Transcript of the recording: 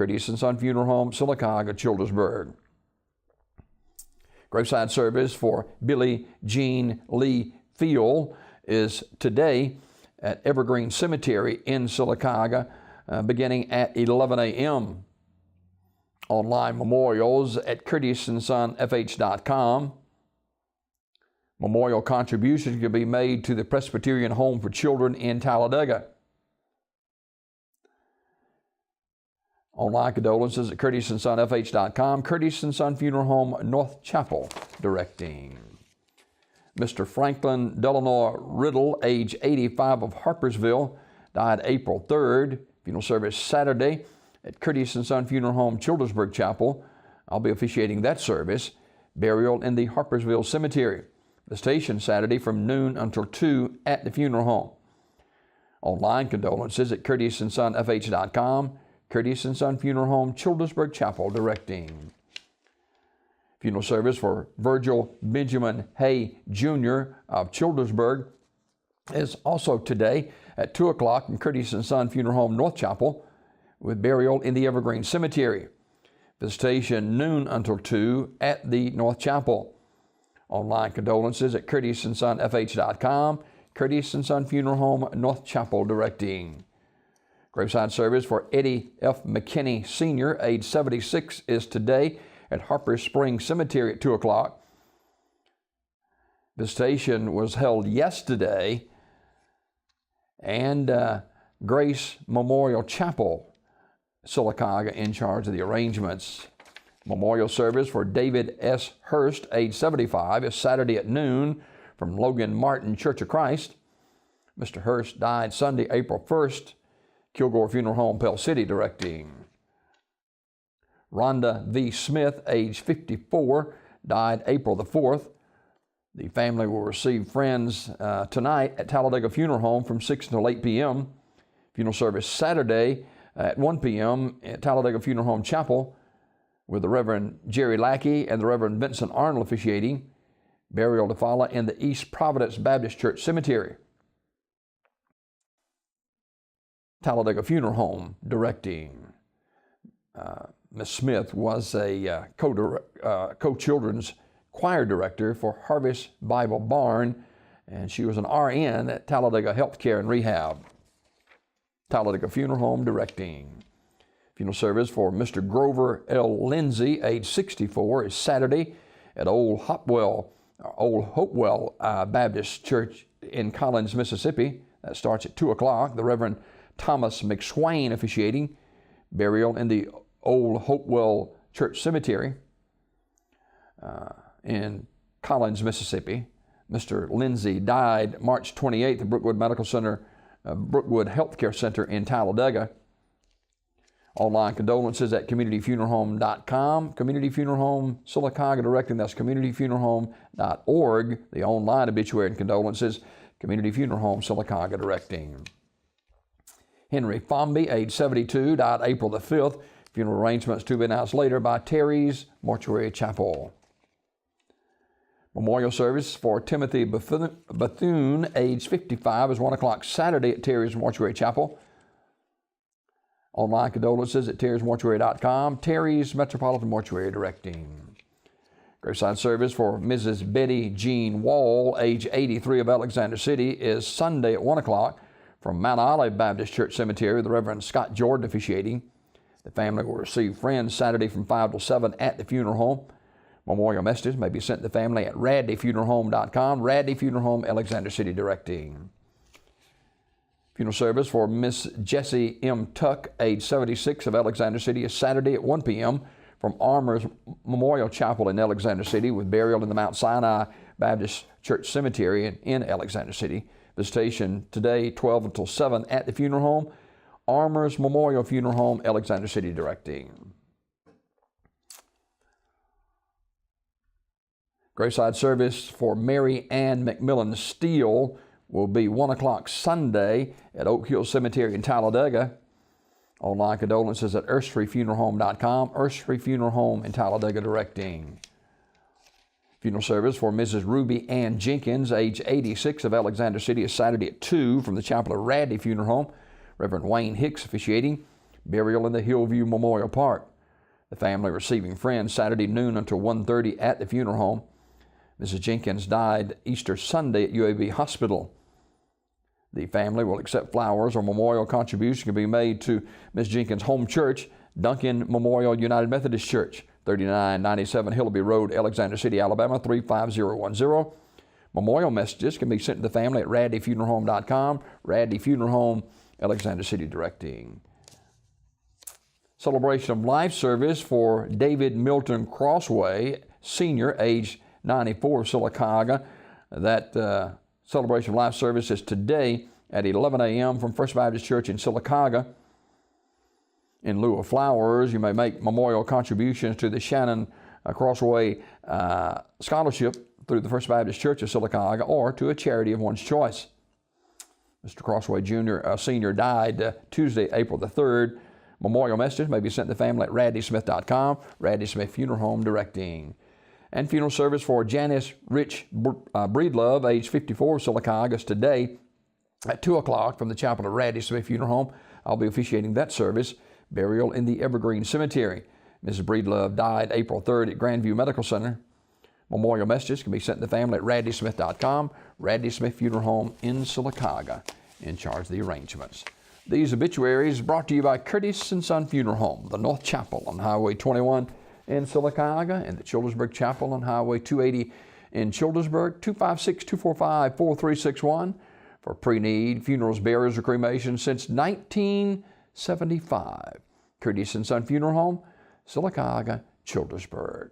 Curtis and Son Funeral Home, Sylacauga, Childersburg. Graveside service for Billy Jean Lee Field is today at Evergreen Cemetery in Sylacauga, beginning at 11 a.m. Online memorials at curtisondsonfh.com. Memorial contributions can be made to the Presbyterian Home for Children in Talladega. Online condolences at curtisondsonfh.com. Curtis and Son Funeral Home, North Chapel, directing. Mr. Franklin Delano Riddle, age 85, of Harpersville, died April 3rd. Funeral service Saturday at Curtis and Son Funeral Home, Childersburg Chapel. I'll be officiating that service. Burial in the Harpersville Cemetery. The station Saturday from noon until 2 at the funeral home. Online condolences at curtisondsonfh.com. Curtis and Son Funeral Home, Childersburg Chapel, directing. Funeral service for Virgil Benjamin Hay, Jr. of Childersburg is also today at 2 o'clock in Curtis and Son Funeral Home, North Chapel, with burial in the Evergreen Cemetery. Visitation noon until 2 at the North Chapel. Online condolences at curtisondsonfh.com. Curtis and Son Funeral Home, North Chapel, directing. Graveside service for Eddie F. McKinney, Sr., age 76, is today at Harper Springs Cemetery at 2 o'clock. Visitation was held yesterday, and Grace Memorial Chapel, Sylacauga, in charge of the arrangements. Memorial service for David S. Hurst, age 75, is Saturday at noon from Logan Martin Church of Christ. Mr. Hurst died Sunday, April 1st. Kilgore Funeral Home, Pell City, directing. Rhonda V. Smith, age 54, died April the 4th. The family will receive friends tonight at Talladega Funeral Home from 6 until 8 p.m. Funeral service Saturday at 1 p.m. at Talladega Funeral Home Chapel, with the Reverend Jerry Lackey and the Reverend Vincent Arnold officiating. Burial to follow in the East Providence Baptist Church Cemetery. Talladega Funeral Home, directing. Ms. Smith was a co-children's choir director for Harvest Bible Barn, and she was an RN at Talladega Healthcare and Rehab. Talladega Funeral Home, directing. Funeral service for Mr. Grover L. Lindsay, age 64, is Saturday at Old Hopewell Baptist Church in Collins, Mississippi. That starts at 2 o'clock. The Reverend Thomas McSwain officiating. Burial in the Old Hopewell Church Cemetery in Collins, Mississippi. Mr. Lindsay died March 28th at Brookwood Medical Center, Brookwood Healthcare Center in Talladega. Online condolences at communityfuneralhome.com. Community Funeral Home, Sylacauga, directing. That's communityfuneralhome.org. The online obituary and condolences, Community Funeral Home, Sylacauga, directing. Henry Fomby, age 72, died April the 5th. Funeral arrangements to be announced later by Terry's Mortuary Chapel. Memorial service for Timothy Bethune, age 55, is 1 o'clock Saturday at Terry's Mortuary Chapel. Online condolences at terrysmortuary.com. Terry's Metropolitan Mortuary, directing. Graveside service for Mrs. Betty Jean Wall, age 83, of Alexander City, is Sunday at 1 o'clock from Mount Olive Baptist Church Cemetery, the Reverend Scott Jordan officiating. The family will receive friends Saturday from 5 till 7 at the funeral home. Memorial messages may be sent to the family at radleyfuneralhome.com. Radley Funeral Home, Alexander City, directing. Funeral service for Miss Jessie M. Tuck, age 76, of Alexander City, is Saturday at 1 p.m. from Armour's Memorial Chapel in Alexander City, with burial in the Mount Sinai Baptist Church Cemetery in Alexander City. Visitation today, 12 until 7 at the funeral home. Armour's Memorial Funeral Home, Alexander City, directing. Graveside service for Mary Ann McMillan Steele will be 1 o'clock Sunday at Oak Hill Cemetery in Talladega. Online condolences at ErstryFuneralHome.com. Erstry Funeral Home in Talladega, directing. Funeral service for Mrs. Ruby Ann Jenkins, age 86, of Alexander City, is Saturday at 2 from the chapel of Radley Funeral Home. Reverend Wayne Hicks officiating. Burial in the Hillview Memorial Park. The family receiving friends Saturday noon until 1:30 at the funeral home. Mrs. Jenkins died Easter Sunday at UAB Hospital. The family will accept flowers or memorial contributions can be made to Ms. Jenkins' home church, Duncan Memorial United Methodist Church, 3997 Hillaby Road, Alexander City, Alabama, 35010. Memorial messages can be sent to the family at radleyfuneralhome.com, Radley Funeral Home, Alexander City directing. Celebration of life service for David Milton Crossway, senior, age 94 of Sylacauga. That celebration of life service is today at 11 a.m. from First Baptist Church in Sylacauga. In lieu of flowers, you may make memorial contributions to the Shannon Crossway Scholarship through the First Baptist Church of Sylacauga or to a charity of one's choice. Mr. Crossway Sr. died Tuesday, April the 3rd. Memorial messages may be sent to the family at radleysmith.com, Radley Smith Funeral Home directing. And funeral service for Janice Rich Breedlove, age 54, of Sylacauga, is today at 2 o'clock from the chapel of Radley Smith Funeral Home. I'll be officiating that service. Burial in the Evergreen Cemetery. Mrs. Breedlove died April 3rd at Grandview Medical Center. Memorial messages can be sent to the family at radleysmith.com, Radley Smith Funeral Home in Sylacauga, in charge of the arrangements. These obituaries brought to you by Curtis & Son Funeral Home, the North Chapel on Highway 21 in Sylacauga, and the Childersburg Chapel on Highway 280 in Childersburg, 256-245-4361 for pre-need funerals, burials, or cremation since 1975. Curtis & Son Funeral Home, Sylacauga, Childersburg.